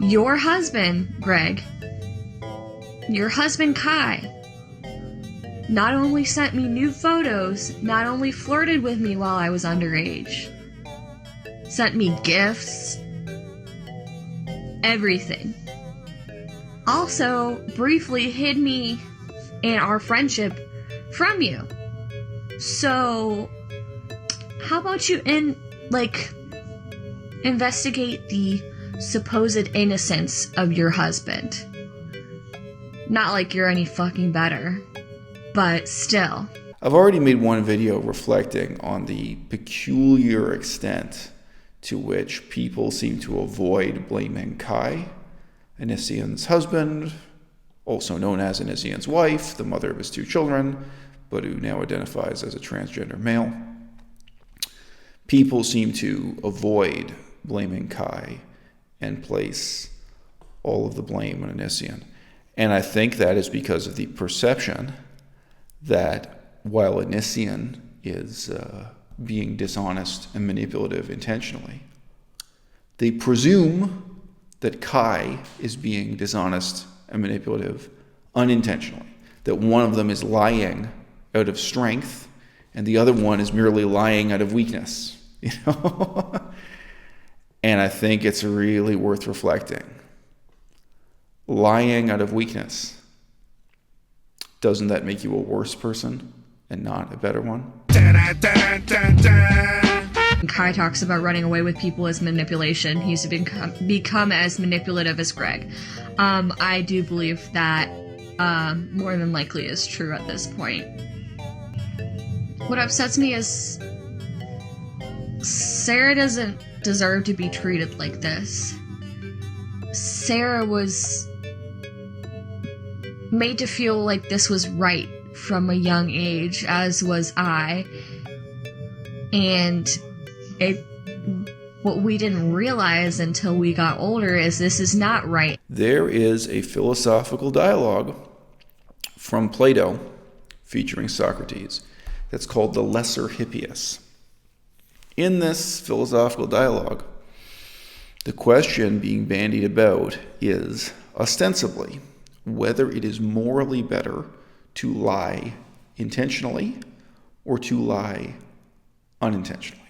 Your husband, Greg, your husband, Kai, not only sent me nude photos, not only flirted with me while I was underage, sent me gifts, everything. Also, briefly hid me and our friendship from you. So, how about you investigate the supposed innocence of your husband? Not like you're any fucking better, but still. I've already made one video reflecting on the peculiar extent to which people seem to avoid blaming Kai, Onision's husband, also known as Onision's wife, the mother of his 2 children, but who now identifies as a transgender male. People seem to avoid blaming Kai and place all of the blame on Onision. And I think that is because of the perception that while Onision is being dishonest and manipulative intentionally, they presume that Kai is being dishonest and manipulative unintentionally, that one of them is lying out of strength and the other one is merely lying out of weakness, you know? And I think it's really worth reflecting. Lying out of weakness, doesn't that make you a worse person and not a better one? Kai talks about running away with people as manipulation. He's become as manipulative as Greg. I do believe that more than likely is true at this point. What upsets me is Sarah doesn't deserve to be treated like this. Sarah was made to feel like this was right from a young age, as was I. And what we didn't realize until we got older is this is not right. There is a philosophical dialogue from Plato featuring Socrates that's called the Lesser Hippias. In this philosophical dialogue, the question being bandied about is ostensibly whether it is morally better to lie intentionally or to lie unintentionally.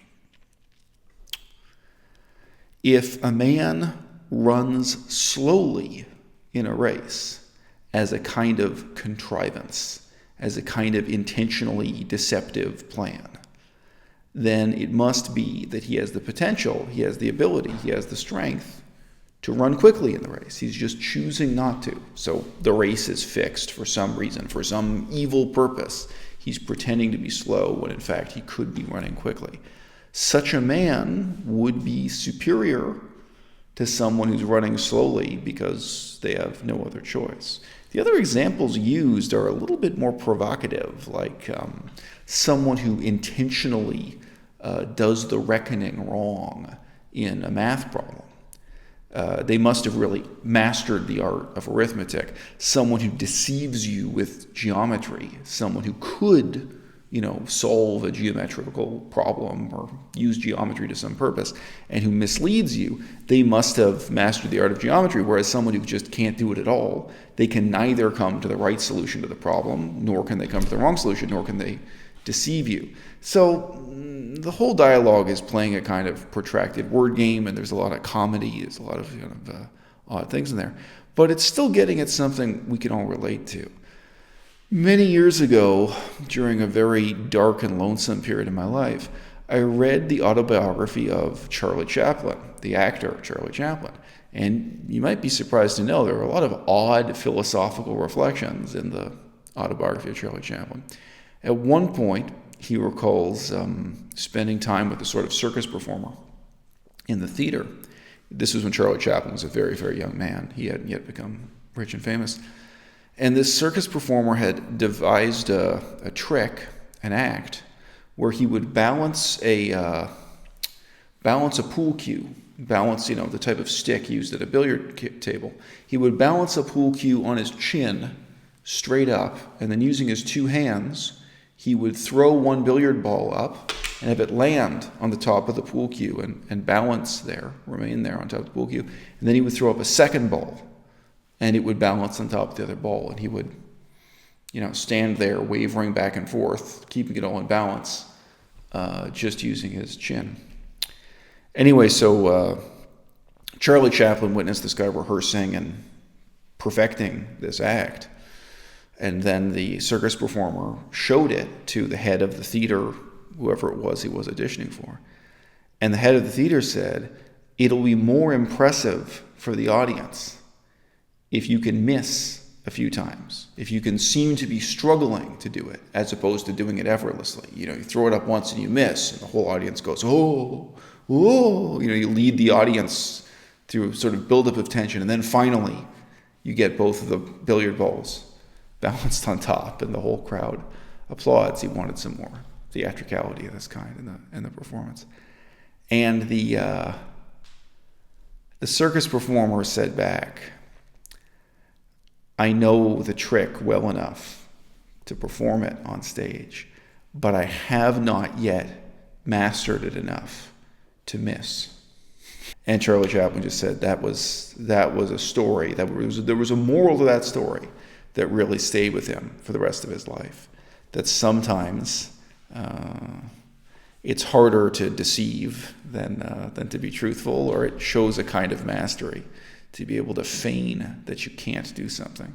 If a man runs slowly in a race as a kind of contrivance, as a kind of intentionally deceptive plan, then it must be that he has the potential, he has the ability, he has the strength to run quickly in the race. He's just choosing not to. So the race is fixed for some reason, for some evil purpose. He's pretending to be slow when in fact he could be running quickly. Such a man would be superior to someone who's running slowly because they have no other choice. The other examples used are a little bit more provocative, like someone who intentionally does the reckoning wrong in a math problem. They must have really mastered the art of arithmetic. Someone who deceives you with geometry, someone who could, solve a geometrical problem or use geometry to some purpose, and who misleads you, they must have mastered the art of geometry, whereas someone who just can't do it at all, they can neither come to the right solution to the problem, nor can they come to the wrong solution, nor can they deceive you. So the whole dialogue is playing a kind of protracted word game, and there's a lot of comedy, there's a lot of odd things in there, but it's still getting at something we can all relate to. Many years ago, during a very dark and lonesome period in my life, I read the autobiography of Charlie Chaplin, the actor Charlie Chaplin. And you might be surprised to know there are a lot of odd philosophical reflections in the autobiography of Charlie Chaplin. At one point, he recalls spending time with a sort of circus performer in the theater. This was when Charlie Chaplin was a very, very young man. He hadn't yet become rich and famous. And this circus performer had devised a trick, an act, where he would balance a pool cue, the type of stick used at a billiard table. He would balance a pool cue on his chin, straight up, and then using his 2 hands, he would throw one billiard ball up and have it land on the top of the pool cue and balance there, remain there on top of the pool cue. And then he would throw up a second ball, and it would balance on top of the other ball, and he would, stand there wavering back and forth, keeping it all in balance, just using his chin. Anyway, so Charlie Chaplin witnessed this guy rehearsing and perfecting this act. And then the circus performer showed it to the head of the theater, whoever it was he was auditioning for. And the head of the theater said, "It'll be more impressive for the audience if you can miss a few times, if you can seem to be struggling to do it, as opposed to doing it effortlessly. You throw it up once and you miss, and the whole audience goes, oh, oh. You lead the audience through a sort of buildup of tension, and then finally you get both of the billiard balls balanced on top, and the whole crowd applauds." He wanted some more theatricality of this kind in the performance. And the circus performer said back, "I know the trick well enough to perform it on stage, but I have not yet mastered it enough to miss." And Charlie Chaplin just said that was a story, there was a moral to that story that really stayed with him for the rest of his life. That sometimes it's harder to deceive than to be truthful, or it shows a kind of mastery to be able to feign that you can't do something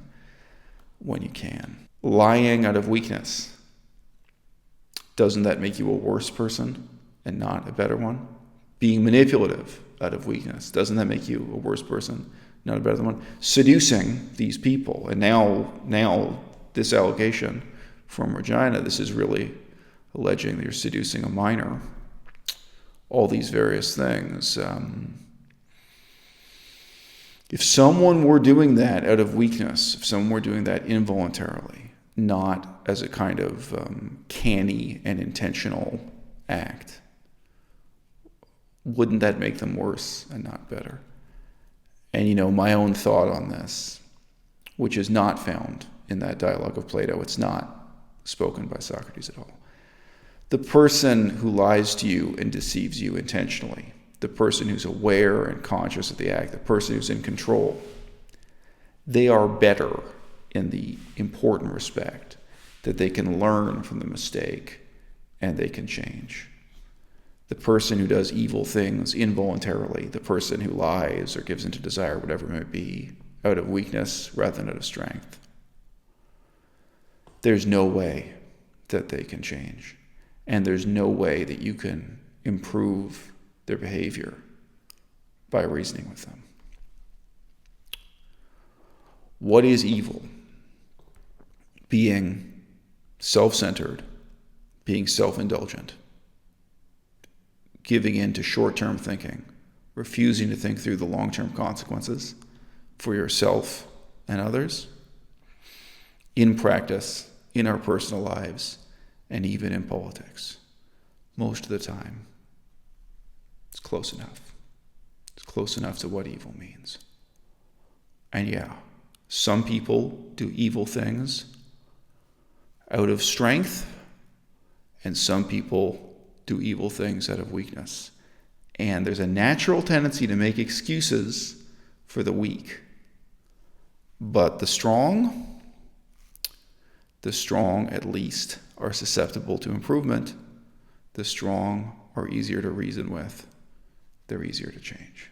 when you can. Lying out of weakness, doesn't that make you a worse person and not a better one? Being manipulative out of weakness, doesn't that make you a worse person, not a better one? Seducing these people, and now this allegation from Regina, this is really alleging that you're seducing a minor. All these various things. If someone were doing that out of weakness, if someone were doing that involuntarily, not as a kind of canny and intentional act, wouldn't that make them worse and not better? And my own thought on this, which is not found in that dialogue of Plato, it's not spoken by Socrates at all. The person who lies to you and deceives you intentionally, the person who's aware and conscious of the act, the person who's in control, they are better in the important respect that they can learn from the mistake and they can change. The person who does evil things involuntarily, the person who lies or gives into desire, whatever it may be, out of weakness rather than out of strength, there's no way that they can change. And there's no way that you can improve their behavior by reasoning with them. What is evil? Being self-centered, being self-indulgent, giving in to short-term thinking, refusing to think through the long-term consequences for yourself and others, in practice, in our personal lives, and even in politics. Most of the time, it's close enough. It's close enough to what evil means. And yeah, some people do evil things out of strength, and some people do evil things out of weakness. And there's a natural tendency to make excuses for the weak. But the strong at least are susceptible to improvement. The strong are easier to reason with. They're easier to change.